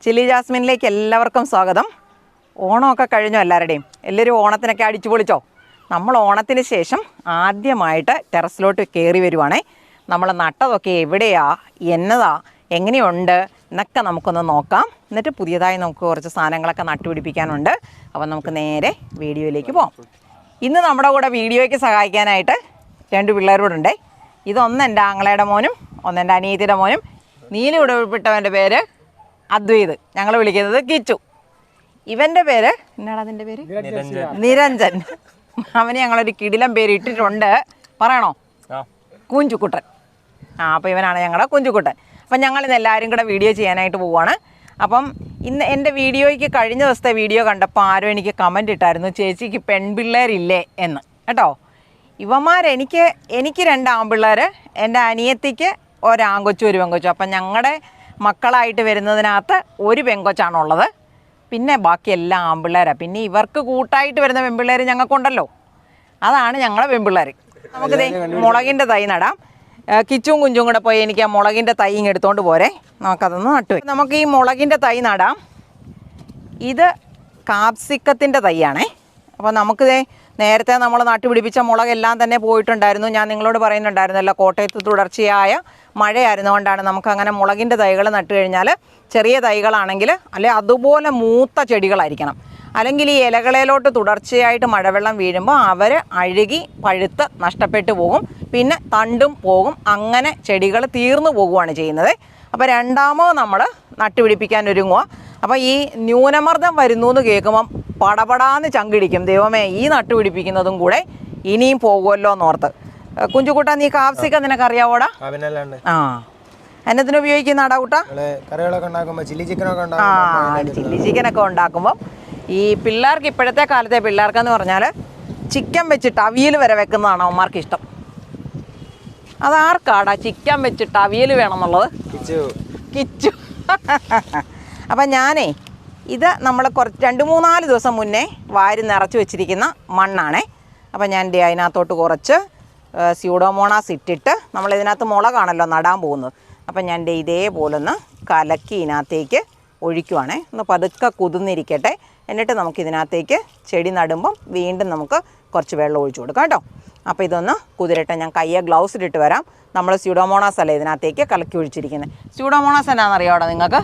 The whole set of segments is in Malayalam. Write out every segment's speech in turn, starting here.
ചില്ലി ജാസ്മിനിലേക്ക് എല്ലാവർക്കും സ്വാഗതം. ഓണമൊക്കെ കഴിഞ്ഞോ എല്ലാവരുടെയും? എല്ലാവരും ഓണത്തിനൊക്കെ അടിച്ചു പൊളിച്ചോ? നമ്മൾ ഓണത്തിന് ശേഷം ആദ്യമായിട്ട് ടെറസിലോട്ട് കയറി വരുവാണേ. നമ്മൾ നട്ടതൊക്കെ എവിടെയാ, എന്നതാ, എങ്ങനെയുണ്ട് എന്നൊക്കെ നമുക്കൊന്ന് നോക്കാം. എന്നിട്ട് പുതിയതായി നമുക്ക് കുറച്ച് സാധനങ്ങളൊക്കെ നട്ടുപിടിപ്പിക്കാനുണ്ട്. അപ്പം നമുക്ക് നേരെ വീഡിയോയിലേക്ക് പോകാം. ഇന്ന് നമ്മുടെ കൂടെ വീഡിയോയ്ക്ക് സഹായിക്കാനായിട്ട് 2 പിള്ളേരോടുണ്ടേ. ഇതൊന്ന് എൻ്റെ ആങ്ങളയുടെ മോനും ഒന്നെൻ്റെ അനിയത്തിയുടെ മോനും. നീല ഉടവിട്ടവൻ്റെ പേര് അദ്വൈത്, ഞങ്ങൾ വിളിക്കുന്നത് കിച്ചു. ഇവൻ്റെ പേര് എന്നാണ്, അതിൻ്റെ പേര് നിരഞ്ജൻ. അവന് ഞങ്ങളൊരു കിടിലം പേര് ഇട്ടിട്ടുണ്ട്, പറയണോ? കുഞ്ചുക്കുട്ടൻ. അപ്പോൾ ഇവനാണ് ഞങ്ങളുടെ കുഞ്ചുക്കുട്ടൻ. അപ്പം ഞങ്ങളിന്ന് എല്ലാവരും കൂടെ വീഡിയോ ചെയ്യാനായിട്ട് പോവുകയാണ്. അപ്പം ഇന്ന് എൻ്റെ വീഡിയോയ്ക്ക് കഴിഞ്ഞ ദിവസത്തെ വീഡിയോ കണ്ടപ്പോൾ ആരും എനിക്ക് കമൻറ്റ് ഇട്ടായിരുന്നു, ചേച്ചിക്ക് പെൺപിള്ളേരില്ലേ എന്ന് കേട്ടോ. എനിക്ക് 2 ആൺപിള്ളേർ, എൻ്റെ അനിയത്തിക്ക് ഒരാങ്കൊച്ചും ഒരു പെങ്കൊച്ചും. അപ്പം ഞങ്ങളുടെ മക്കളായിട്ട് വരുന്നതിനകത്ത് ഒരു പെങ്കൊച്ചാണുള്ളത്, പിന്നെ ബാക്കി എല്ലാം ആൺപിള്ളേരാണ്. പിന്നെ ഇവർക്ക് കൂട്ടായിട്ട് വരുന്ന പെൺപിള്ളേർ ഞങ്ങൾക്കുണ്ടല്ലോ, അതാണ് ഞങ്ങളെ പെൺപിള്ളേർ. നമുക്കിത് മുളകിൻ്റെ തൈ നടാം. കിച്ചും കുഞ്ചും കൂടെ പോയി എനിക്ക് ആ മുളകിൻ്റെ തൈ എടുത്തുകൊണ്ട് പോരെ, നമുക്കതൊന്ന് നട്ടുവെക്കും. നമുക്ക് ഈ മുളകിൻ്റെ തൈ നടാം. ഇത് കാപ്സിക്കത്തിൻ്റെ തൈയാണേ. അപ്പോൾ നമുക്കിത് നേരത്തെ നമ്മൾ നട്ടുപിടിപ്പിച്ച മുളകെല്ലാം തന്നെ പോയിട്ടുണ്ടായിരുന്നു. ഞാൻ നിങ്ങളോട് പറയുന്നുണ്ടായിരുന്നല്ലോ, കോട്ടയത്ത് തുടർച്ചയായ മഴയായിരുന്നുകൊണ്ടാണ് നമുക്കങ്ങനെ മുളകിൻ്റെ തൈകൾ നട്ടു കഴിഞ്ഞാൽ ചെറിയ തൈകളാണെങ്കിൽ അല്ലെ അതുപോലെ മൂത്ത ചെടികളായിരിക്കണം. അല്ലെങ്കിൽ ഈ ഇലകളിലോട്ട് തുടർച്ചയായിട്ട് മഴവെള്ളം വീഴുമ്പോൾ അവർ അഴുകി പഴുത്ത് നഷ്ടപ്പെട്ടു പോകും, പിന്നെ തണ്ടും പോകും, അങ്ങനെ ചെടികൾ തീർന്നു പോകുകയാണ് ചെയ്യുന്നത്. അപ്പോൾ രണ്ടാമത് നമ്മൾ നട്ടുപിടിപ്പിക്കാൻ ഒരുങ്ങുക. അപ്പോൾ ഈ ന്യൂനമർദ്ദം വരുന്നു എന്ന് കേൾക്കുമ്പം പടപടാന്ന് ചങ്കിടിക്കും. ദൈവമേ, ഈ നട്ടുപിടിപ്പിക്കുന്നതും കൂടെ ഇനിയും പോകുമല്ലോ എന്നോർത്ത്. കുഞ്ചുകൂട്ട, നീ കാപ്സിക്ക നിനക്കറിയാവോടാ? ആ, എന്നതിന് ഉപയോഗിക്കുന്ന അടാകൂട്ട? ചില്ലി ചിക്കനൊക്കെ ഉണ്ടാക്കുമ്പോൾ ഈ പിള്ളേർക്ക്, ഇപ്പോഴത്തെ കാലത്തെ പിള്ളേർക്കെന്ന് പറഞ്ഞാൽ ചിക്കൻ വെച്ചിട്ട് അവിയൽ വരെ വെക്കുന്നതാണ് അവന്മാർക്ക് ഇഷ്ടം. അതാർക്കാടാ ചിക്കൻ വെച്ചിട്ട് അവിയൽ വേണമെന്നുള്ളത്? കിച്ചു. അപ്പം ഞാനേ ഇത് നമ്മൾ 2-3-4 ദിവസം മുന്നേ വാരി നിറച്ച് വെച്ചിരിക്കുന്ന മണ്ണാണേ. അപ്പം ഞാൻ അതിനകത്തോട്ട് കുറച്ച് സ്യൂഡോമോണാസ് ഇട്ടിട്ട്, നമ്മളിതിനകത്ത് മുളകാണല്ലോ നടാൻ പോകുന്നത്. അപ്പം ഞാൻ ഇതേപോലെ ഒന്ന് കലക്കി ഇതിനകത്തേക്ക് ഒഴിക്കുവാണേ. ഒന്ന് പതുക്കെ കുതിർന്നിരിക്കട്ടെ. എന്നിട്ട് നമുക്കിതിനകത്തേക്ക് ചെടി നടുമ്പം വീണ്ടും നമുക്ക് കുറച്ച് വെള്ളം ഒഴിച്ചു കൊടുക്കാം കേട്ടോ. അപ്പോൾ ഇതൊന്ന് കുതിരട്ടെ. ഞാൻ കയ്യെ ഗ്ലൗസ് ഇട്ടിട്ട് വരാം. നമ്മൾ സ്യൂഡോമോണാസ് അല്ലേ ഇതിനകത്തേക്ക് കലക്കി ഒഴിച്ചിരിക്കുന്നത്. സ്യൂഡോമോണാസ് എന്നാണെന്നറിയാമോ നിങ്ങൾക്ക്?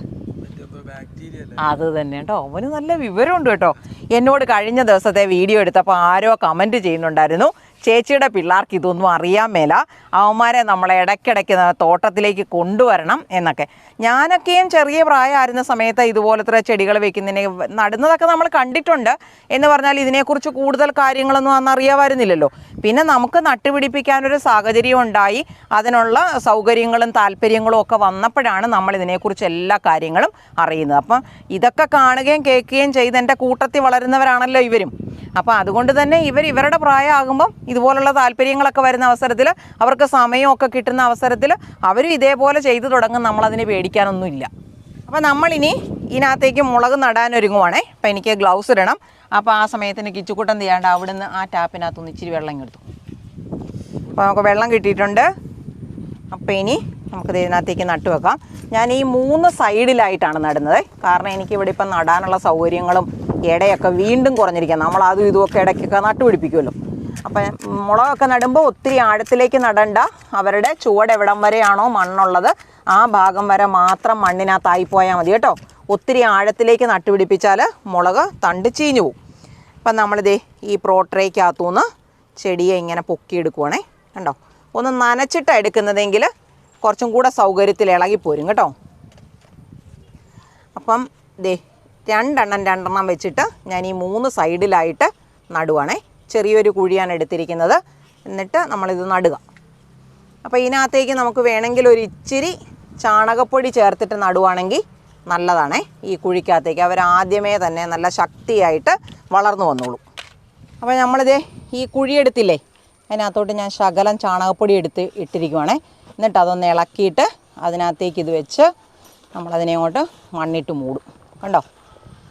അത് തന്നെ കേട്ടോ, അവന് നല്ല വിവരമുണ്ട് കേട്ടോ. എന്നോട് കഴിഞ്ഞ ദിവസത്തെ വീഡിയോ എടുത്തപ്പോൾ ആരോ കമൻറ്റ് ചെയ്യുന്നുണ്ടായിരുന്നു, ചേച്ചിയുടെ പിള്ളേർക്ക് ഇതൊന്നും അറിയാൻ മേല, അവന്മാരെ നമ്മളെ ഇടയ്ക്കിടയ്ക്ക് തോട്ടത്തിലേക്ക് കൊണ്ടുവരണം എന്നൊക്കെ. ഞാനൊക്കെയും ചെറിയ പ്രായമായിരുന്ന സമയത്ത് ഇതുപോലത്തെ ചെടികൾ വെക്കുന്നതിനെ നടുന്നതൊക്കെ നമ്മൾ കണ്ടിട്ടുണ്ട്. എന്ന് പറഞ്ഞാൽ ഇതിനെക്കുറിച്ച് കൂടുതൽ കാര്യങ്ങളൊന്നും അന്ന് അറിയാമായിരുന്നില്ലല്ലോ. പിന്നെ നമുക്ക് നട്ടുപിടിപ്പിക്കാനൊരു സാഹചര്യം ഉണ്ടായി, അതിനുള്ള സൗകര്യങ്ങളും താല്പര്യങ്ങളും ഒക്കെ വന്നപ്പോഴാണ് നമ്മൾ ഇതിനെക്കുറിച്ച് എല്ലാ കാര്യങ്ങളും അറിയുന്നത്. അപ്പം ഇതൊക്കെ കാണുകയും കേൾക്കുകയും ചെയ്ത് എൻ്റെ കൂട്ടത്തിൽ വളരുന്നവരാണല്ലോ ഇവരും. അപ്പോൾ അതുകൊണ്ട് തന്നെ ഇവരുടെ പ്രായമാകുമ്പം ഇതുപോലുള്ള താല്പര്യങ്ങളൊക്കെ വരുന്ന അവസരത്തിൽ, അവർക്ക് സമയമൊക്കെ കിട്ടുന്ന അവസരത്തിൽ അവരും ഇതേപോലെ ചെയ്തു തുടങ്ങും. നമ്മളതിന് പേടിക്കാനൊന്നുമില്ല. അപ്പോൾ നമ്മളിനി ഇതിനകത്തേക്ക് മുളക് നടാനൊരുങ്ങുവാണേ. അപ്പോൾ എനിക്ക് ഗ്ലൗസ് ഇടണം. അപ്പോൾ ആ സമയത്തിന് കിച്ചുകൂട്ടം ചെയ്യാണ്ട് അവിടുന്ന് ആ ടാപ്പിനകത്തുനിന്ന് ഇച്ചിരി വെള്ളം എടുത്തു. അപ്പോൾ നമുക്ക് വെള്ളം കിട്ടിയിട്ടുണ്ട്. അപ്പോൾ ഇനി നമുക്കിത് ഇതിനകത്തേക്ക് നട്ടു വെക്കാം. ഞാൻ ഈ 3 സൈഡിലായിട്ടാണ് നടുന്നത്. കാരണം എനിക്കിവിടെ ഇപ്പം നടാനുള്ള സൗകര്യങ്ങളും ഇടയൊക്കെ വീണ്ടും കുറഞ്ഞിരിക്കുക. നമ്മൾ അതും ഇതുമൊക്കെ ഇടയ്ക്കൊക്കെ നട്ടുപിടിപ്പിക്കുമല്ലോ. അപ്പം മുളകൊക്കെ നടുമ്പോൾ ഒത്തിരി ആഴത്തിലേക്ക് നടണ്ട. അവരുടെ ചുവട് എവിടം വരെയാണോ മണ്ണുള്ളത് ആ ഭാഗം വരെ മാത്രം മണ്ണിനകത്തായി പോയാൽ മതി കേട്ടോ. ഒത്തിരി ആഴത്തിലേക്ക് നട്ടുപിടിപ്പിച്ചാൽ മുളക് തണ്ട് ചീഞ്ഞു പോകും. അപ്പം നമ്മളിതേ ഈ പ്രോട്രേക്കകത്തുനിന്ന് ചെടിയെ ഇങ്ങനെ പൊക്കിയെടുക്കുവാണേ. കണ്ടോ, ഒന്ന് നനച്ചിട്ടാണ് എടുക്കുന്നതെങ്കിൽ കുറച്ചും കൂടെ സൗകര്യത്തിൽ ഇളകിപ്പോരും കേട്ടോ. അപ്പം ദേ 2 വെച്ചിട്ട് ഞാൻ ഈ 3 സൈഡിലായിട്ട് നടുവാണേ. ചെറിയൊരു കുഴിയാണ് എടുത്തിരിക്കുന്നത്. എന്നിട്ട് നമ്മളിത് നടുക. അപ്പോൾ ഇതിനകത്തേക്ക് നമുക്ക് വേണമെങ്കിൽ ഒരു ഇച്ചിരി ചാണകപ്പൊടി ചേർത്തിട്ട് നടുവാണെങ്കിൽ നല്ലതാണേ. ഈ കുഴിക്കകത്തേക്ക് അവരാദ്യമേ തന്നെ നല്ല ശക്തിയായിട്ട് വളർന്നു വന്നോളൂ. അപ്പോൾ നമ്മളിതേ ഈ കുഴിയെടുത്തില്ലേ, അതിനകത്തോട്ട് ഞാൻ ശകലം ചാണകപ്പൊടി ഇട്ടിരിക്കുവാണേ. എന്നിട്ട് അതൊന്ന് ഇളക്കിയിട്ട് അതിനകത്തേക്ക് ഇത് വെച്ച് നമ്മളതിനെ അങ്ങോട്ട് മണ്ണിട്ട് മൂടും. കണ്ടോ,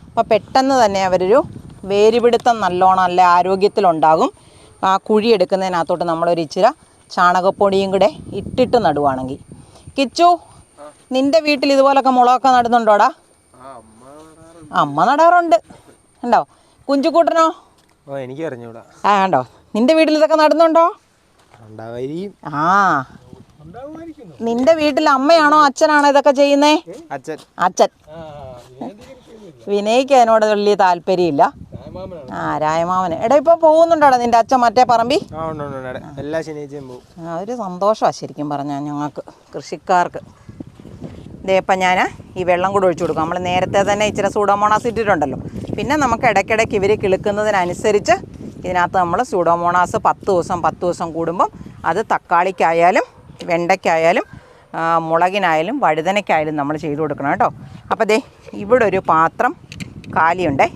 അപ്പോൾ പെട്ടെന്ന് തന്നെ അവരൊരു വേരുപിടുത്തം നല്ലോണം നല്ല ആരോഗ്യത്തിലുണ്ടാകും. ആ കുഴി എടുക്കുന്നതിനകത്തോട്ട് നമ്മളൊരു ഇച്ചിരി ചാണകപ്പൊടിയും കൂടെ ഇട്ടിട്ട് നടുവാണെങ്കിൽ. കിച്ചു, നിൻ്റെ വീട്ടിൽ ഇതുപോലൊക്കെ മുളകൊക്കെ നടുന്നുണ്ടോടാ? അമ്മ നടാറുണ്ട്. ഉണ്ടോ കുഞ്ചുകൂട്ടനോ? ഓ എനിക്ക് അറിഞ്ഞൂടാ. ആ കണ്ടോ, നിന്റെ വീട്ടിൽ ഇതൊക്കെ നടുന്നുണ്ടോ? ആ, നിന്റെ വീട്ടിൽ അമ്മയാണോ അച്ഛനാണോ ഇതൊക്കെ ചെയ്യുന്നേ? അച്ഛൻ. വിനയ്ക്ക് അതിനോട് വലിയ താല്പര്യമില്ല. ആ, രായമാമന്. എടാ ഇപ്പൊ പോകുന്നുണ്ടോടാ നിന്റെ അച്ഛൻ മറ്റേ പറമ്പി? എല്ലാ ശനിയാഴ്ചയും പോകും. ഒരു സന്തോഷമാണ് ശരിക്കും പറഞ്ഞാൽ ഞങ്ങൾക്ക് കൃഷിക്കാർക്ക്. ഇതേപ്പം ഞാൻ ഈ വെള്ളം കൂടെ ഒഴിച്ചു കൊടുക്കും. നമ്മൾ നേരത്തെ തന്നെ ഇച്ചിരി സൂഡോമോണാസ് ഇട്ടിട്ടുണ്ടല്ലോ. പിന്നെ നമുക്ക് ഇടയ്ക്കിടയ്ക്ക് ഇവർ കിളുക്കുന്നതിനനുസരിച്ച് ഇതിനകത്ത് നമ്മൾ സൂഡോമോണാസ് 10 ദിവസം കൂടുമ്പം അത് തക്കാളിക്കായാലും വെണ്ടയ്ക്കായാലും മുളകിനായാലും വഴുതനയ്ക്കായാലും നമ്മൾ ചെയ്തു കൊടുക്കണം കേട്ടോ. അപ്പോൾ ദേ ഇവിടെ ഒരു പാത്രം കാലിയുണ്ടേ.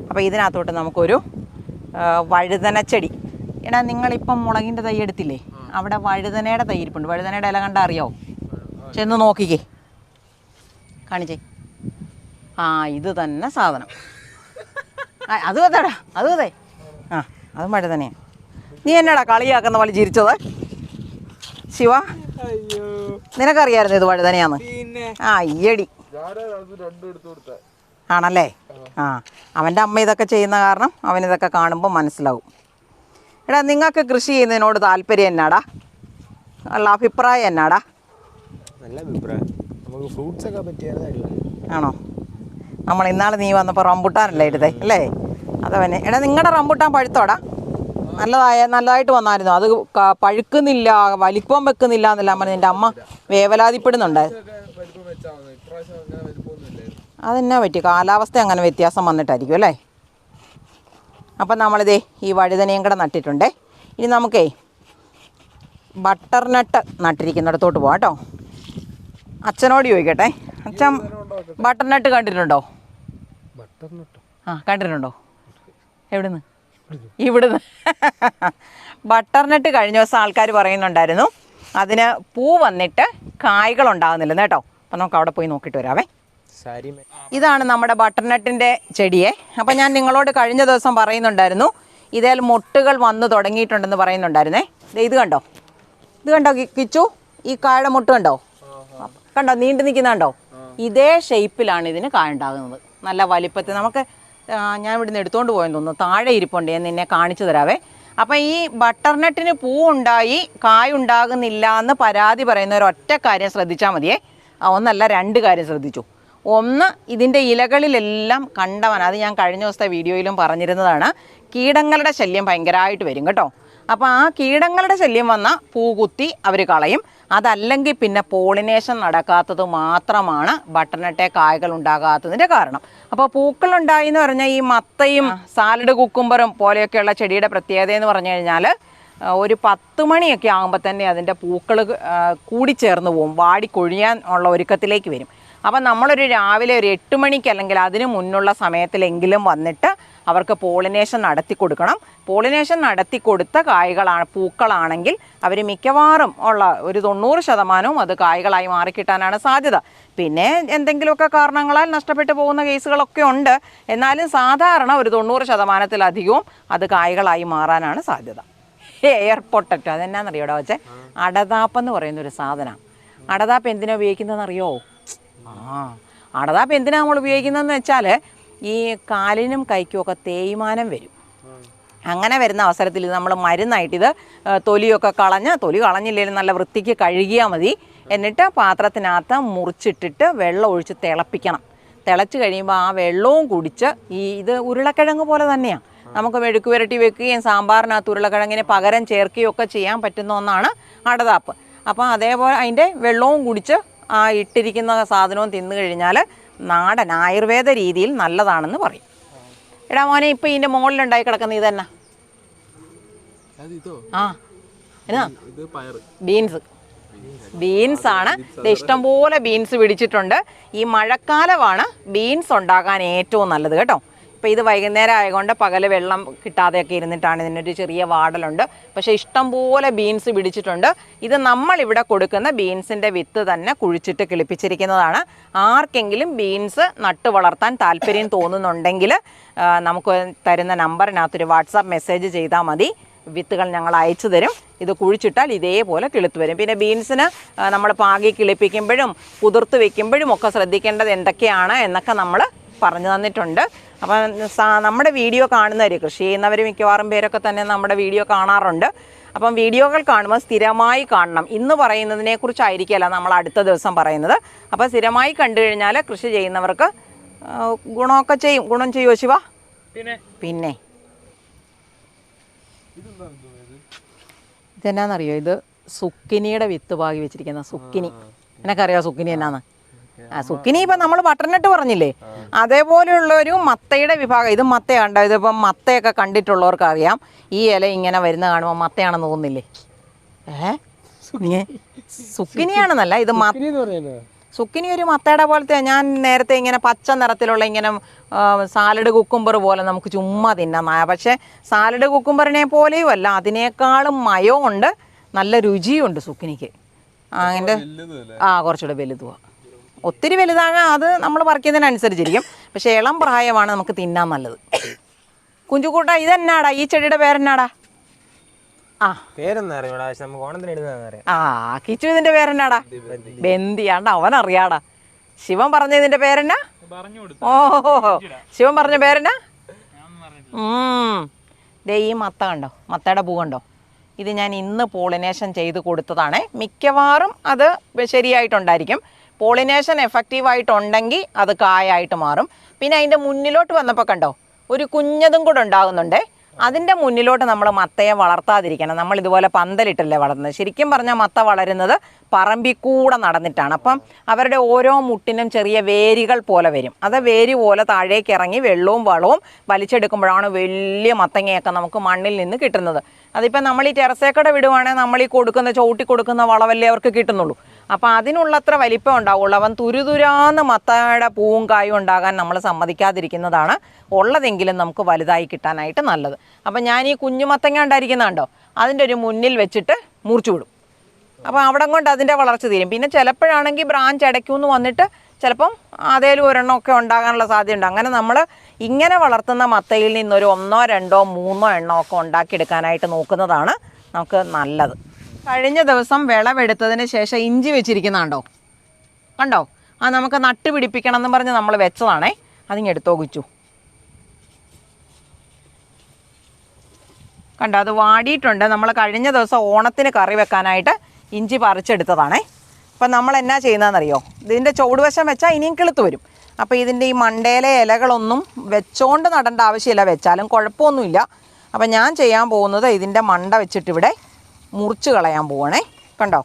അപ്പോൾ ഇതിനകത്തോട്ട് നമുക്കൊരു വഴുതനച്ചെടി. എടാ നിങ്ങളിപ്പം മുളകിൻ്റെ തൈ എടുത്തില്ലേ, അവിടെ വഴുതനയുടെ തൈ ഇരിപ്പുണ്ട്. വഴുതനയുടെ ഇല കണ്ടാൽ അറിയാമോ? ചെന്ന് നോക്കിക്കേ, കാണിച്ചേ. ആ, ഇത് തന്നെ സാധനം. അത് അതെടാ, അത് അതെ. ആ, അതും വഴുതനയാണ്. നീ എന്നാടാ കളിയാക്കുന്ന പോലെ ചിരിച്ചത്? ശിവ, നിനക്കറിയായിരുന്നു ഇത് വഴുതനയാന്ന്? ആ, ഈയടി ആണല്ലേ. ആ, അവൻ്റെ അമ്മ ഇതൊക്കെ ചെയ്യുന്ന കാരണം അവനിതൊക്കെ കാണുമ്പോൾ മനസ്സിലാവും. എടാ നിങ്ങൾക്ക് കൃഷി ചെയ്യുന്നതിനോട് താല്പര്യം എന്നാടാ? ഉള്ള അഭിപ്രായം എന്നാടാ? നല്ല അഭിപ്രായം. നമുക്ക് ഫ്രൂട്ട്സ് ഒക്കെ പറ്റിയാണ്. ആണോ? നമ്മൾ ഇന്നാൾ നീ വന്നപ്പോൾ റംബുട്ടാനല്ലേ എടുത്തേ അല്ലേ? അതവനെ. എടാ നിങ്ങളുടെ റംബുട്ടാൻ പഴുത്തോടാ? നല്ലതായിട്ട് വന്നായിരുന്നു. അത് പഴുക്കുന്നില്ല, വലിപ്പം വെക്കുന്നില്ല എന്നെല്ലാം പറഞ്ഞ് എൻ്റെ അമ്മ വേവലാതിപ്പെടുന്നുണ്ടായിരുന്നു. അതെന്നാ പറ്റി? കാലാവസ്ഥ അങ്ങനെ വ്യത്യാസം വന്നിട്ടായിരിക്കും അല്ലേ? അപ്പം നമ്മളിതേ ഈ വഴുതനയും കൂടെ നട്ടിട്ടുണ്ടേ. ഇനി നമുക്കേ ബട്ടർനട്ട് നട്ടിരിക്കുന്നിടത്തോട്ട് പോവാം കേട്ടോ. അച്ഛനോട് ചോദിക്കട്ടെ. അച്ഛൻ ബട്ടർനട്ട് കണ്ടിട്ടുണ്ടോ? ആ, കണ്ടിട്ടുണ്ടോ? എവിടുന്ന്? ഇവിടുന്ന്. ബട്ടർനട്ട് കഴിഞ്ഞ ദിവസം ആൾക്കാർ പറയുന്നുണ്ടായിരുന്നു അതിന് പൂ വന്നിട്ട് കായ്കളുണ്ടാകുന്നില്ലെന്ന് കേട്ടോ. അപ്പം നമുക്ക് അവിടെ പോയി നോക്കിയിട്ട് വരാവേ. ഇതാണ് നമ്മുടെ ബട്ടർനട്ടിൻ്റെ ചെടിയെ. അപ്പം ഞാൻ നിങ്ങളോട് കഴിഞ്ഞ ദിവസം പറയുന്നുണ്ടായിരുന്നു ഇതിൽ മുട്ടുകൾ വന്ന് തുടങ്ങിയിട്ടുണ്ടെന്ന് പറയുന്നുണ്ടായിരുന്നേ. ഇത് കണ്ടോ, ഇത് കണ്ടോ കിച്ചു? ഈ കായുടെ മുട്ട് കണ്ടോ? കണ്ടോ നീണ്ടു നിൽക്കുന്നുണ്ടോ? ഇതേ ഷേപ്പിലാണ് ഇതിന് കായ ഉണ്ടാകുന്നത്. നല്ല വലിപ്പത്തിൽ. നമുക്ക് ഞാൻ ഇവിടുന്ന് എടുത്തുകൊണ്ട് പോയെന്ന് തോന്നുന്നു. താഴെ ഇരിപ്പുണ്ട്, ഞാൻ നിന്നെ കാണിച്ചു തരാവേ. അപ്പം ഈ ബട്ടർനട്ടിന് പൂ ഉണ്ടായി കായ ഉണ്ടാകുന്നില്ല എന്ന് പരാതി പറയുന്ന ഒരൊറ്റ കാര്യം ശ്രദ്ധിച്ചാൽ മതിയേ. ഒന്നല്ല, 2 കാര്യം ശ്രദ്ധിച്ചു. ഒന്ന്, ഇതിൻ്റെ ഇലകളിലെല്ലാം കണ്ടവൻ, അത് ഞാൻ കഴിഞ്ഞ ദിവസത്തെ വീഡിയോയിലും പറഞ്ഞിരുന്നതാണ്, കീടങ്ങളുടെ ശല്യം ഭയങ്കരമായിട്ട് വരും കേട്ടോ. അപ്പോൾ ആ കീടങ്ങളുടെ ശല്യം വന്നാൽ പൂ കുത്തി അവർ കളയും. അതല്ലെങ്കിൽ പിന്നെ പോളിനേഷൻ നടക്കാത്തത് മാത്രമാണ് ബട്ടർനട്ടെ കായകൾ ഉണ്ടാകാത്തതിൻ്റെ കാരണം. അപ്പോൾ പൂക്കളുണ്ടായി എന്ന് പറഞ്ഞാൽ ഈ മത്തയും സാലഡ് കുക്കുംബറും പോലെയൊക്കെയുള്ള ചെടിയുടെ പ്രത്യേകത എന്ന് പറഞ്ഞു കഴിഞ്ഞാൽ ഒരു 10 മണിയൊക്കെ ആകുമ്പോൾ തന്നെ അതിൻ്റെ പൂക്കൾ കൂടിച്ചേർന്ന് പോവും, വാടിക്കൊഴിയാൻ ഉള്ള ഒരുക്കത്തിലേക്ക് വരും. അപ്പം നമ്മളൊരു രാവിലെ ഒരു 8 മണിക്ക് അല്ലെങ്കിൽ അതിന് മുന്നുള്ള സമയത്തിലെങ്കിലും വന്നിട്ട് അവർക്ക് പോളിനേഷൻ നടത്തി കൊടുക്കണം. പോളിനേഷൻ നടത്തി കൊടുത്ത പൂക്കളാണെങ്കിൽ അവർ മിക്കവാറും ഉള്ള ഒരു 90% അത് കായ്കളായി മാറിക്കിട്ടാനാണ് സാധ്യത. പിന്നെ എന്തെങ്കിലുമൊക്കെ കാരണങ്ങളാൽ നഷ്ടപ്പെട്ടു പോകുന്ന കേസുകളൊക്കെ ഉണ്ട്. എന്നാലും സാധാരണ ഒരു 90%-ലധികവും അത് കായ്കളായി മാറാനാണ് സാധ്യത. എയർ പൊട്ടറ്റോ അതെന്നാന്നറിയോടാ വെച്ചേ? അടതാപ്പെന്ന് പറയുന്നൊരു സാധനമാണ്. അടതാപ്പ് എന്തിനാണ് ഉപയോഗിക്കുന്നതെന്ന് അറിയോ? അടതാപ്പ് എന്തിനാണ് നമ്മൾ ഉപയോഗിക്കുന്നതെന്ന് വെച്ചാൽ ഈ കാലിനും കൈക്കുമൊക്കെ തേയ്മാനം വരും. അങ്ങനെ വരുന്ന അവസരത്തിൽ ഇത് നമ്മൾ മരുന്നായിട്ട് ഇത് തൊലിയൊക്കെ തൊലി കളഞ്ഞില്ലെങ്കിലും നല്ല വൃത്തിക്ക് കഴുകിയാൽ മതി. എന്നിട്ട് പാത്രത്തിനകത്ത് മുറിച്ചിട്ടിട്ട് വെള്ളം ഒഴിച്ച് തിളപ്പിക്കണം. തിളച്ച് കഴിയുമ്പോൾ ആ വെള്ളവും കുടിച്ച് ഇത് ഉരുളക്കിഴങ്ങ് പോലെ തന്നെയാണ്. നമുക്ക് മെഴുക്ക് പുരട്ടി വെക്കുകയും സാമ്പാറിനകത്ത് ഉരുളക്കിഴങ്ങിന് പകരം ചേർക്കുകയും ഒക്കെ ചെയ്യാൻ പറ്റുന്ന ഒന്നാണ് അടതാപ്പ്. അപ്പോൾ അതേപോലെ അതിൻ്റെ വെള്ളവും കുടിച്ച് ആ ഇട്ടിരിക്കുന്ന സാധനവും തിന്നു കഴിഞ്ഞാൽ നാടൻ ആയുർവേദ രീതിയിൽ നല്ലതാണെന്ന് പറയും. എടാ മോനെ, ഇപ്പം ഇതിൻ്റെ മുകളിലുണ്ടായി കിടക്കുന്ന ഇതന്നെ? ആ, എന്നാ? ബീൻസാണ്. ഇത് ഇഷ്ടംപോലെ ബീൻസ് പിടിച്ചിട്ടുണ്ട്. ഈ മഴക്കാലമാണ് ബീൻസ് ഉണ്ടാക്കാൻ ഏറ്റവും നല്ലത് കേട്ടോ. ഇപ്പോൾ ഇത് വൈകുന്നേരം ആയതുകൊണ്ട് പകല് വെള്ളം കിട്ടാതെയൊക്കെ ഇരുന്നിട്ടാണ് ഇതിനൊരു ചെറിയ വാടലുണ്ട്. പക്ഷേ ഇഷ്ടംപോലെ ബീൻസ് പിടിച്ചിട്ടുണ്ട്. ഇത് നമ്മളിവിടെ കൊടുക്കുന്ന ബീൻസിൻ്റെ വിത്ത് തന്നെ കുഴിച്ചിട്ട് കിളിപ്പിച്ചിരിക്കുന്നതാണ്. ആർക്കെങ്കിലും ബീൻസ് നട്ട് വളർത്താൻ താല്പര്യം തോന്നുന്നുണ്ടെങ്കിൽ നമുക്ക് തരുന്ന നമ്പറിനകത്തൊരു വാട്സാപ്പ് മെസ്സേജ് ചെയ്താൽ മതി. വിത്തുകൾ ഞങ്ങൾ അയച്ചു തരും. ഇത് കുഴിച്ചിട്ടാൽ ഇതേപോലെ കിളുത്ത് വരും. പിന്നെ ബീൻസിന് നമ്മൾ പാകി കിളിപ്പിക്കുമ്പോഴും കുതിർത്ത് വെക്കുമ്പോഴും ഒക്കെ ശ്രദ്ധിക്കേണ്ടത് എന്തൊക്കെയാണ് എന്നൊക്കെ നമ്മൾ പറഞ്ഞു തന്നിട്ടുണ്ട്. അപ്പം നമ്മുടെ വീഡിയോ കാണുന്നവർ, കൃഷി ചെയ്യുന്നവർ മിക്കവാറും പേരൊക്കെ തന്നെ നമ്മുടെ വീഡിയോ കാണാറുണ്ട്. അപ്പം വീഡിയോകൾ കാണുമ്പോൾ സ്ഥിരമായി കാണണം. ഇന്ന് പറയുന്നതിനെക്കുറിച്ചായിരിക്കില്ല നമ്മൾ അടുത്ത ദിവസം പറയുന്നത്. അപ്പോൾ സ്ഥിരമായി കണ്ടു കഴിഞ്ഞാൽ കൃഷി ചെയ്യുന്നവർക്ക് ഗുണമൊക്കെ ചെയ്യും. ഗുണം ചെയ്യുമോ ശിവ? പിന്നെ ഇതെന്നാന്നറിയോ? ഇത് സുക്കിനിയുടെ വിത്ത് പാകി വെച്ചിരിക്കുന്ന സുക്കിനി. നിനക്കറിയോ സുക്കിനി എന്നാന്ന്? സുക്കിനി ഇപ്പം നമ്മൾ ബട്ടർനട്ട് പറഞ്ഞില്ലേ, അതേപോലെയുള്ളൊരു മത്തയുടെ വിഭാഗം. ഇത് മത്ത കണ്ടോ? ഇതിപ്പം മത്തയൊക്കെ കണ്ടിട്ടുള്ളവർക്ക് അറിയാം. ഈ ഇല ഇങ്ങനെ വരുന്ന കാണുമ്പോൾ മത്തയാണെന്ന് തോന്നുന്നില്ലേ? സുക്കിനിയാണെന്നല്ല, ഇത് സുക്കിനി ഒരു മത്തയുടെ പോലത്തെ. ഞാൻ നേരത്തെ ഇങ്ങനെ പച്ച നിറത്തിലുള്ള ഇങ്ങനെ സാലഡ് കുക്കുംബർ പോലെ നമുക്ക് ചുമ്മാ തിന്നാം. പക്ഷേ സാലഡ് കുക്കുംബറിനെ പോലെയും അല്ല, അതിനേക്കാളും മയമുണ്ട്, നല്ല രുചിയുണ്ട് സുക്കിനിക്ക്. അതിൻ്റെ കുറച്ചുകൂടെ വലുതുവാ. ഒത്തിരി വലുതാകാൻ അത് നമ്മൾ പറിക്കുന്നതിനനുസരിച്ചിരിക്കും. പക്ഷേ ഇളം പ്രായമാണ് നമുക്ക് തിന്നാൻ നല്ലത്. കുഞ്ചുകൂട്ട, ഇതെന്നാടാ? ഈ ചെടിയുടെ പേരെന്നാടാ? കിച്ചു, ഇതിന്റെ പേരെന്നാടാ? ബന്ദിയാണ്ട. അവനറിയാടാ. ശിവൻ പറഞ്ഞ ഇതിന്റെ പേരെന്നാ? ഓഹോ, ശിവൻ പറഞ്ഞ പേരെന്നാ? ദേ ഈ മത്ത കണ്ടോ? മത്തയുടെ പൂ കണ്ടോ? ഇത് ഞാൻ ഇന്ന് പോളിനേഷൻ ചെയ്ത് കൊടുത്തതാണേ. മിക്കവാറും അത് ശരിയായിട്ടുണ്ടായിരിക്കും. പോളിനേഷൻ എഫക്റ്റീവായിട്ടുണ്ടെങ്കിൽ അത് കായായിട്ട് മാറും. പിന്നെ അതിൻ്റെ മുന്നിലോട്ട് വന്നപ്പോൾ കണ്ടോ, ഒരു കുഞ്ഞതും കൂടെ ഉണ്ടാകുന്നുണ്ടേ. അതിൻ്റെ മുന്നിലോട്ട് നമ്മൾ മത്തയെ വളർത്താതിരിക്കണം. നമ്മൾ ഇതുപോലെ പന്തലിട്ടല്ലേ വളർത്തുന്നത്. ശരിക്കും പറഞ്ഞാൽ മത്ത വളരുന്നത് പറമ്പിൽ കൂടെ നടന്നിട്ടാണ്. അപ്പം അവരുടെ ഓരോ മുട്ടിനും ചെറിയ വേരുകൾ പോലെ വരും. അത് വേര് പോലെ താഴേക്ക് ഇറങ്ങി വെള്ളവും വളവും വലിച്ചെടുക്കുമ്പോഴാണ് വലിയ മത്തങ്ങയൊക്കെ നമുക്ക് മണ്ണിൽ നിന്ന് കിട്ടുന്നത്. അതിപ്പോൾ നമ്മൾ ഈ ടെറസേക്കട വിടുവാണെങ്കിൽ നമ്മൾ ഈ ചവിട്ടി കൊടുക്കുന്ന വളവല്ലേ അവർക്ക് കിട്ടുന്നുള്ളൂ. അപ്പം അതിനുള്ളത്ര വലിപ്പം ഉണ്ടാവുള്ളൂ. അവൻ തുരുതുരാന്ന് മത്തയുടെ പൂവും കായും ഉണ്ടാകാൻ നമ്മൾ സമ്മതിക്കാതിരിക്കുന്നതാണ് ഉള്ളതെങ്കിലും നമുക്ക് വലുതായി കിട്ടാനായിട്ട് നല്ലത്. അപ്പം ഞാൻ ഈ കുഞ്ഞു മത്തങ്ങ ഉണ്ടായിരിക്കുന്നുണ്ടോ, അതിൻ്റെ ഒരു മുന്നിൽ വെച്ചിട്ട് മുറിച്ചു വിടും. അപ്പോൾ അവിടെ കൊണ്ട് അതിൻ്റെ വളർച്ച തീരും. പിന്നെ ചിലപ്പോഴാണെങ്കിൽ ബ്രാഞ്ച് ഇടയ്ക്കുമെന്ന് വന്നിട്ട് ചിലപ്പം അതേലും ഒരെണ്ണമൊക്കെ ഉണ്ടാകാനുള്ള സാധ്യതയുണ്ട്. അങ്ങനെ നമ്മൾ ഇങ്ങനെ വളർത്തുന്ന മത്തയിൽ നിന്നൊരു 1, 2, 3 എണ്ണമൊക്കെ ഉണ്ടാക്കിയെടുക്കാനായിട്ട് നോക്കുന്നതാണ് നമുക്ക് നല്ലത്. കഴിഞ്ഞ ദിവസം വിളവെടുത്തതിന് ശേഷം ഇഞ്ചി വെച്ചിരിക്കുന്നുണ്ടോ? കണ്ടോ? നമുക്ക് നട്ട് പിടിപ്പിക്കണം എന്ന് പറഞ്ഞ് നമ്മൾ വെച്ചതാണേ. അതിങ്ങെടുത്തോ കുച്ചു. കണ്ടോ? അത് വാടിയിട്ടുണ്ട്. നമ്മൾ കഴിഞ്ഞ ദിവസം ഓണത്തിന് കറി വെക്കാനായിട്ട് ഇഞ്ചി പറിച്ചെടുത്തതാണേ. അപ്പം നമ്മൾ എന്നാ ചെയ്യുന്നതെന്നറിയോ? ഇതിൻ്റെ ചുവടുവശം വെച്ചാൽ ഇനിയും കിളുത്ത് വരും. അപ്പോൾ ഇതിൻ്റെ ഈ മണ്ടയിലെ ഇലകളൊന്നും വെച്ചോണ്ട് നടേണ്ട ആവശ്യമില്ല, വെച്ചാലും കുഴപ്പമൊന്നുമില്ല. അപ്പം ഞാൻ ചെയ്യാൻ പോകുന്നത് ഇതിൻ്റെ മണ്ട വെച്ചിട്ടിവിടെ മുറിച്ച് കളയാൻ പോവണേ. കണ്ടോ?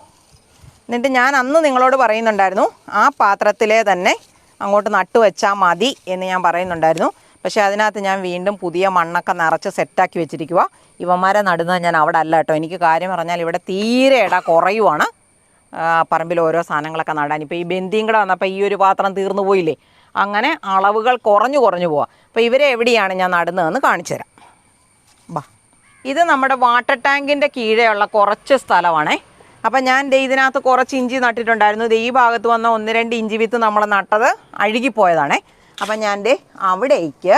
എന്നിട്ട് ഞാൻ അന്ന് നിങ്ങളോട് പറയുന്നുണ്ടായിരുന്നു ആ പാത്രത്തിലെ തന്നെ അങ്ങോട്ട് നട്ട് വെച്ചാൽ മതി എന്ന് ഞാൻ പറയുന്നുണ്ടായിരുന്നു. പക്ഷേ അതിനകത്ത് ഞാൻ വീണ്ടും പുതിയ മണ്ണൊക്കെ നിറച്ച് സെറ്റാക്കി വെച്ചിരിക്കുക. ഇവന്മാരെ നടുന്നത് ഞാൻ അവിടെ അല്ല കേട്ടോ. എനിക്ക് കാര്യം പറഞ്ഞാൽ ഇവിടെ തീരെ ഇട കുറയുവാണ് പറമ്പിൽ ഓരോ സാധനങ്ങളൊക്കെ നടാൻ. ഇപ്പോൾ ഈ ബന്ദിയും കൂടെ വന്നപ്പോൾ ഈ ഒരു പാത്രം തീർന്നു പോയില്ലേ, അങ്ങനെ അളവുകൾ കുറഞ്ഞു പോവാം. അപ്പോൾ ഇവരെ എവിടെയാണ് ഞാൻ നടുന്നതെന്ന് കാണിച്ചു തരാം. ബാ, ഇത് നമ്മുടെ വാട്ടർ ടാങ്കിൻ്റെ കീഴെയുള്ള കുറച്ച് സ്ഥലമാണേ. അപ്പം ഞാൻ ഇതിനകത്ത് കുറച്ച് ഇഞ്ചി നട്ടിട്ടുണ്ടായിരുന്നു. ഈ ഭാഗത്ത് വന്ന 1-2 ഇഞ്ചി വിത്ത് നമ്മൾ നട്ടത് അഴുകിപ്പോയതാണേ. അപ്പം ഞാൻ അവിടേക്ക്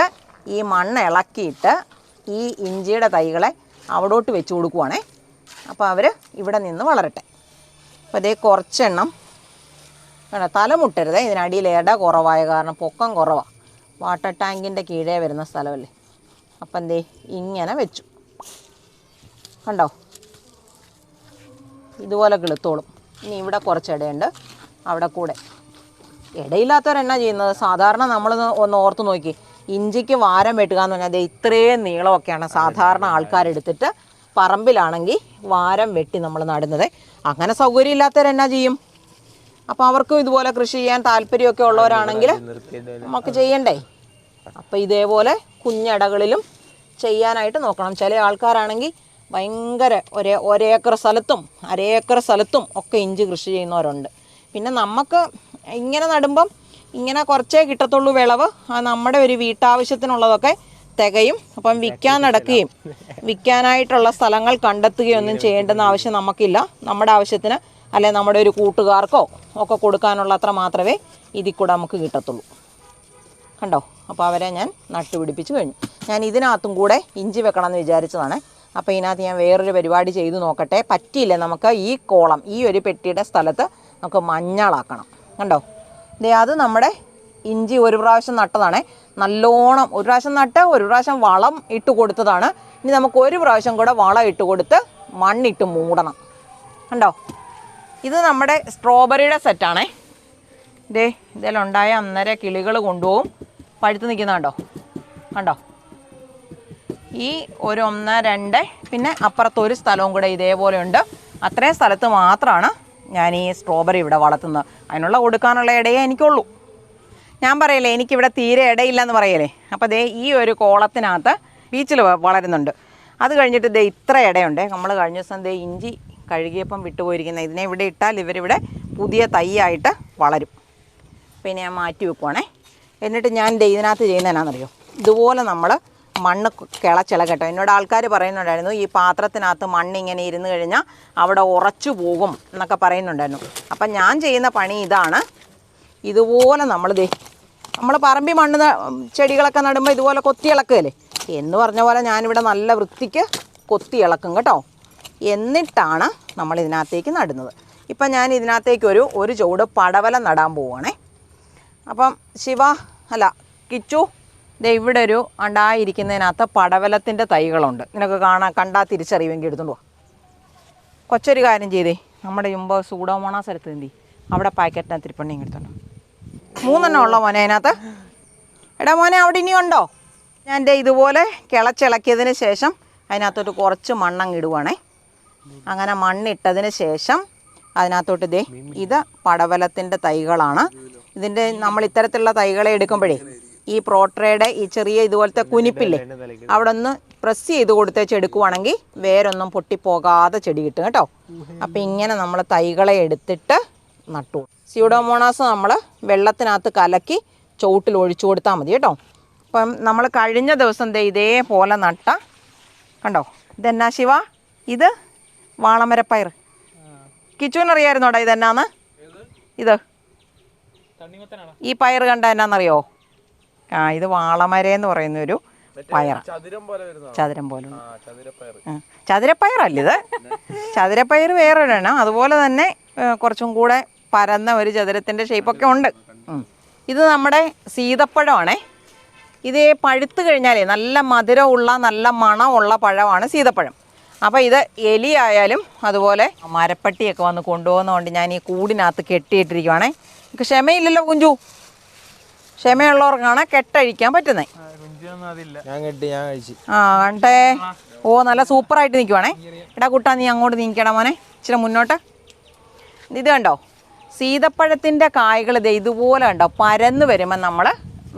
ഈ മണ്ണ് ഇളക്കിയിട്ട് ഈ ഇഞ്ചിയുടെ തൈകളെ അവിടോട്ട് വെച്ച് കൊടുക്കുവാണേ. അപ്പോൾ അവർ ഇവിടെ നിന്ന് വളരട്ടെ. അപ്പോൾ കുറച്ചെണ്ണം വേണം, തലമുട്ടരുത്. ഇതിനടിയിൽ ഇട കുറവായ കാരണം പൊക്കം കുറവാണ്. വാട്ടർ ടാങ്കിൻ്റെ കീഴേ വരുന്ന സ്ഥലമല്ലേ. അപ്പം ഇങ്ങനെ വെച്ചു. കണ്ടോ? ഇതുപോലെ കിളുത്തോളും. ഇനി ഇവിടെ കുറച്ച് ഇടയുണ്ട്, അവിടെ കൂടെ. ഇടയില്ലാത്തവരെന്നാ ചെയ്യുന്നത്? സാധാരണ ഒന്ന് ഓർത്ത് നോക്കി, ഇഞ്ചിക്ക് വാരം വെട്ടുക എന്ന് പറഞ്ഞാൽ ഇത്രയും നീളമൊക്കെയാണ് സാധാരണ ആൾക്കാരെടുത്തിട്ട് പറമ്പിലാണെങ്കിൽ വാരം വെട്ടി നമ്മൾ നടുന്നത്. അങ്ങനെ സൗകര്യം ഇല്ലാത്തവരെന്നാ ചെയ്യും? അപ്പോൾ അവർക്കും ഇതുപോലെ കൃഷി ചെയ്യാൻ താല്പര്യമൊക്കെ ഉള്ളവരാണെങ്കിൽ നമുക്ക് ചെയ്യണ്ടേ? അപ്പോൾ ഇതേപോലെ കുഞ്ഞിടകളിലും ചെയ്യാനായിട്ട് നോക്കണം. ചില ആൾക്കാരാണെങ്കിൽ ഭയങ്കര ഒരേക്കർ സ്ഥലത്തും 1/2 ഏക്കർ സ്ഥലത്തും ഒക്കെ ഇഞ്ചി കൃഷി ചെയ്യുന്നവരുണ്ട്. പിന്നെ നമുക്ക് ഇങ്ങനെ നടുമ്പം ഇങ്ങനെ കുറച്ചേ കിട്ടത്തുള്ളൂ വിളവ്. നമ്മുടെ ഒരു വീട്ടാവശ്യത്തിനുള്ളതൊക്കെ തികയും. അപ്പം വിൽക്കാൻ നടക്കുകയും വിൽക്കാനായിട്ടുള്ള സ്ഥലങ്ങൾ കണ്ടെത്തുകയൊന്നും ചെയ്യേണ്ടുന്ന ആവശ്യം നമുക്കില്ല. നമ്മുടെ ആവശ്യത്തിന് അല്ലെ നമ്മുടെ ഒരു കൂട്ടുകാർക്കോ ഒക്കെ കൊടുക്കാനുള്ള അത്ര മാത്രമേ ഇതിൽ കൂടെ നമുക്ക് കിട്ടത്തുള്ളൂ. കണ്ടോ? അപ്പോൾ അവരെ ഞാൻ നട്ടുപിടിപ്പിച്ച് കഴിഞ്ഞു. ഞാൻ ഇതിനകത്തും കൂടെ ഇഞ്ചി വെക്കണമെന്ന് വിചാരിച്ചതാണ്. അപ്പോൾ ഇതിനകത്ത് ഞാൻ വേറൊരു പരിപാടി ചെയ്തു നോക്കട്ടെ. പറ്റിയില്ല, നമുക്ക് ഈ കോളം, ഈ ഒരു പെട്ടിയുടെ സ്ഥലത്ത് നമുക്ക് മഞ്ഞളാക്കണം. കണ്ടോ? അത് നമ്മുടെ ഇഞ്ചി ഒരു പ്രാവശ്യം നട്ടതാണേ. നല്ലോണം ഒരു പ്രാവശ്യം നട്ട് ഒരു പ്രാവശ്യം വളം ഇട്ട് കൊടുത്തതാണ്. ഇനി നമുക്ക് ഒരു പ്രാവശ്യം കൂടെ വളം ഇട്ട് കൊടുത്ത് മണ്ണിട്ട് മൂടണം. കണ്ടോ, ഇത് നമ്മുടെ സ്ട്രോബെറിയുടെ സെറ്റാണേ. ഇതിലുണ്ടായ അന്നേരം കിളികൾ കൊണ്ടുപോകും. പഴുത്ത് നിൽക്കുന്ന കണ്ടോ. ഈ ഒരു 1, 2 പിന്നെ അപ്പുറത്തൊരു സ്ഥലവും കൂടെ ഇതേപോലെ ഉണ്ട്. അത്രയും സ്ഥലത്ത് മാത്രമാണ് ഞാൻ ഈ സ്ട്രോബെറി ഇവിടെ വളർത്തുന്നത്. അതിനുള്ള കൊടുക്കാനുള്ള ഇടയേ എനിക്കുള്ളൂ. ഞാൻ പറയല്ലേ എനിക്കിവിടെ തീരെ ഇടയില്ലെന്ന് പറയല്ലേ. അപ്പോൾ ഈ ഒരു കോളത്തിനകത്ത് ബീച്ചിൽ വളരുന്നുണ്ട്. അത് കഴിഞ്ഞിട്ട് ഇത്ര ഇടയുണ്ട്. നമ്മൾ കഴിഞ്ഞ ദിവസം ഇഞ്ചി കഴുകിയപ്പം വിട്ടുപോയിരിക്കുന്നത്. ഇതിനെ ഇവിടെ ഇട്ടാൽ ഇവരിവിടെ പുതിയ തൈയായിട്ട് വളരും. പിന്നെ ഞാൻ മാറ്റി വെക്കുവാണേ. എന്നിട്ട് ഞാൻ ഇതിനകത്ത് ചെയ്യുന്നതിനാണെന്നറിയോ, ഇതുപോലെ നമ്മൾ മണ്ണ് കിളച്ചിളക്കട്ടോ. എന്നോട് ആൾക്കാർ പറയുന്നുണ്ടായിരുന്നു ഈ പാത്രത്തിനകത്ത് മണ്ണിങ്ങനെ ഇരുന്ന് കഴിഞ്ഞാൽ അവിടെ ഉറച്ചു പോകും എന്നൊക്കെ പറയുന്നുണ്ടായിരുന്നു. അപ്പം ഞാൻ ചെയ്യുന്ന പണി ഇതാണ്. ഇതുപോലെ നമ്മൾ പറമ്പിൽ മണ്ണ് ചെടികളൊക്കെ നടുമ്പോൾ ഇതുപോലെ കൊത്തി ഇളക്കുകയല്ലേ എന്ന് പറഞ്ഞ പോലെ ഞാനിവിടെ നല്ല വൃത്തിക്ക് കൊത്തി ഇളക്കും കേട്ടോ. എന്നിട്ടാണ് നമ്മൾ ഇതിനകത്തേക്ക് നടുന്നത്. ഇപ്പം ഞാൻ ഇതിനകത്തേക്ക് ഒരു ചുവട് പടവലം നടാൻ പോവുകയാണേ. അപ്പം കിച്ചു ഇവിടെ ഉണ്ടായിരിക്കുന്നതിനകത്ത് പടവലത്തിൻ്റെ തൈകളുണ്ട്. നിനക്ക് കണ്ടാൽ തിരിച്ചറിയുമെങ്കിൽ എടുത്തോണ്ട് പോവാം. കൊച്ചൊരു കാര്യം ചെയ്തേ, നമ്മുടെ മുമ്പ് സൂഡോമോണാസ് എടുത്ത് എന്തി അവിടെ പാക്കറ്റിനകത്ത് ഇരിപ്പണ്ണി എടുത്തോണ്ടോ. 3 ഉള്ള മോനെ അതിനകത്ത്. എടാ മോനെ അവിടെ ഇനി ഉണ്ടോ? ഞാൻ ഇതുപോലെ കിളച്ചിളക്കിയതിന് ശേഷം അതിനകത്തോട്ട് കുറച്ച് മണ്ണങ്ങ് ഇടുവാണേ. അങ്ങനെ മണ്ണിട്ടതിന് ശേഷം അതിനകത്തോട്ട് ഇത് പടവലത്തിൻ്റെ തൈകളാണ്. ഇതിൻ്റെ നമ്മൾ ഇത്തരത്തിലുള്ള തൈകളെ എടുക്കുമ്പോഴേ ഈ പ്രോട്രയുടെ ഈ ചെറിയ ഇതുപോലത്തെ കുനിപ്പില്ലേ അവിടെ ഒന്ന് പ്രസ് ചെയ്ത് കൊടുത്തേച്ച് എടുക്കുവാണെങ്കിൽ വേരൊന്നും പൊട്ടിപ്പോകാതെ ചെടി കിട്ടും കേട്ടോ. അപ്പം ഇങ്ങനെ നമ്മൾ തൈകളെ എടുത്തിട്ട് നട്ടു. സ്യൂഡോമോണാസ് നമ്മൾ വെള്ളത്തിനകത്ത് കലക്കി ചുവട്ടിൽ ഒഴിച്ചു കൊടുത്താൽ മതി കേട്ടോ. അപ്പം നമ്മൾ കഴിഞ്ഞ ദിവസം ഇതേപോലെ നട്ട കണ്ടോ. ഇതെന്നാ ശിവ? ഇത് വാളമരപ്പയർ. കിച്ചുവിനറിയായിരുന്നോടാ ഇതെന്നാന്ന്? ഇത് ഈ പയർ കണ്ട എന്നാന്നറിയോ? ഇത് വാളമരയെന്ന് പറയുന്നൊരു പയർ. ചതുരം പോലെ ചതുരപ്പയറല്ല ഇത്. ചതുരപ്പയർ വേറൊരെണ്ണ. അതുപോലെ തന്നെ കുറച്ചും കൂടെ പരന്ന ഒരു ചതുരത്തിൻ്റെ ഷേപ്പൊക്കെ ഉണ്ട്. ഇത് നമ്മുടെ സീതപ്പഴമാണേ. ഇത് പഴുത്ത് കഴിഞ്ഞാലേ നല്ല മധുരമുള്ള നല്ല മണമുള്ള പഴമാണ് സീതപ്പഴം. അപ്പോൾ ഇത് എലിയായാലും അതുപോലെ മരപ്പട്ടിയൊക്കെ വന്ന് കൊണ്ടുപോകുന്നതുകൊണ്ട് ഞാൻ ഈ കൂടിനകത്ത് കെട്ടിയിട്ടിരിക്കുവാണേ. എനിക്ക് ക്ഷമയില്ലല്ലോ കുഞ്ചു. ക്ഷമയുള്ളവർക്കാണ് കെട്ടഴിക്കാൻ പറ്റുന്നത്. കണ്ടേ. നല്ല സൂപ്പറായിട്ട് നിൽക്കുവാണേ. എടാ കുട്ടാ നീ അങ്ങോട്ട് നീക്കണം മോനെ, ഇച്ചിരി മുന്നോട്ട്. ഇത് കണ്ടോ, സീതപ്പഴത്തിൻ്റെ കായ്കൾ ഇതുപോലെ കണ്ടോ പരന്ന് വരുമ്പോൾ നമ്മൾ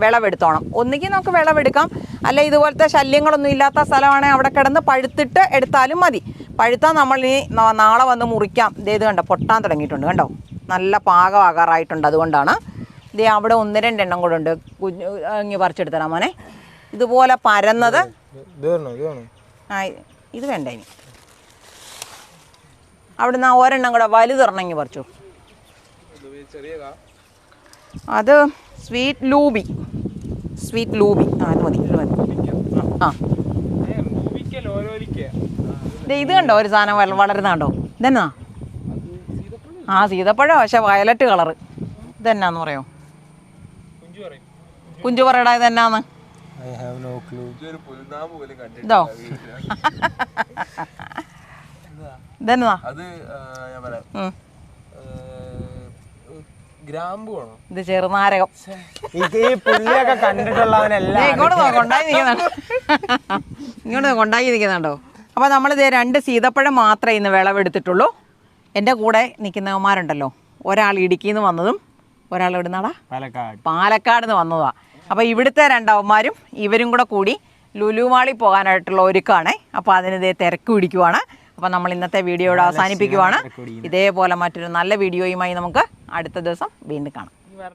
വിളവെടുത്തോണം. ഒന്നുകിൽ നമുക്ക് വിളവെടുക്കാം, അല്ല ഇതുപോലത്തെ ശല്യങ്ങളൊന്നും ഇല്ലാത്ത സ്ഥലമാണെങ്കിൽ അവിടെ കിടന്ന് പഴുത്തിട്ട് എടുത്താലും മതി. പഴുത്താൽ നമ്മൾ ഇനി നാളെ വന്ന് മുറിക്കാം. ഇത് കണ്ടോ പൊട്ടാൻ തുടങ്ങിയിട്ടുണ്ട് കണ്ടോ, നല്ല പാകമാകാറായിട്ടുണ്ട്. അതുകൊണ്ടാണ് അവിടെ 1, 2 എണ്ണം കൂടെ ഉണ്ട്. ഇങ്ങ് പറിച്ചെടുത്തരാം മോനെ. ഇതുപോലെ പരന്നത് ഇത് വേണ്ട. ഇനി അവിടുന്ന് ഒരെണ്ണം കൂടെ വലുതൊരെണ്ണം പറിച്ചു. അത് സ്വീറ്റ് ലൂബി. അത് മതി. ഇത് കണ്ടോ ഒരു സാധനം വളരുന്ന കണ്ടോ. ഇതെന്നാ? സീതപ്പഴം, പക്ഷെ വയലറ്റ് കളറ്. ഇതെന്നാന്ന് പറയോ? കുഞ്ചു പറയടാ ഇതെന്നാന്ന്? ഇതോ? ഇതെന്നാ? ഇത് ചെറുനാരകം. ഇങ്ങോട്ട് കൊണ്ടായി നിൽക്കുന്നുണ്ടോ? അപ്പോൾ നമ്മളിത് 2 സീതപ്പഴം മാത്രമേ ഇന്ന് വിളവെടുത്തിട്ടുള്ളൂ. എൻ്റെ കൂടെ നിൽക്കുന്നവന്മാരുണ്ടല്ലോ, ഒരാൾ ഇടുക്കിയിൽ നിന്ന് വന്നതും ഒരാൾ എവിടുന്നാടാ? പാലക്കാട് നിന്ന് വന്നതാണ്. അപ്പോൾ ഇവിടുത്തെ 2 അവന്മാരും ഇവരും കൂടി ലുലു മാളിൽ പോകാനായിട്ടുള്ള ഒരുക്കാണ്. അപ്പോൾ അതിന് തിരക്ക് പിടിക്കുവാണ്. അപ്പോൾ നമ്മൾ ഇന്നത്തെ വീഡിയോയുടെ അവസാനിപ്പിക്കുവാണ്. ഇതേപോലെ മറ്റൊരു നല്ല വീഡിയോയുമായി നമുക്ക് അടുത്ത ദിവസം വീണ്ടും കാണാം.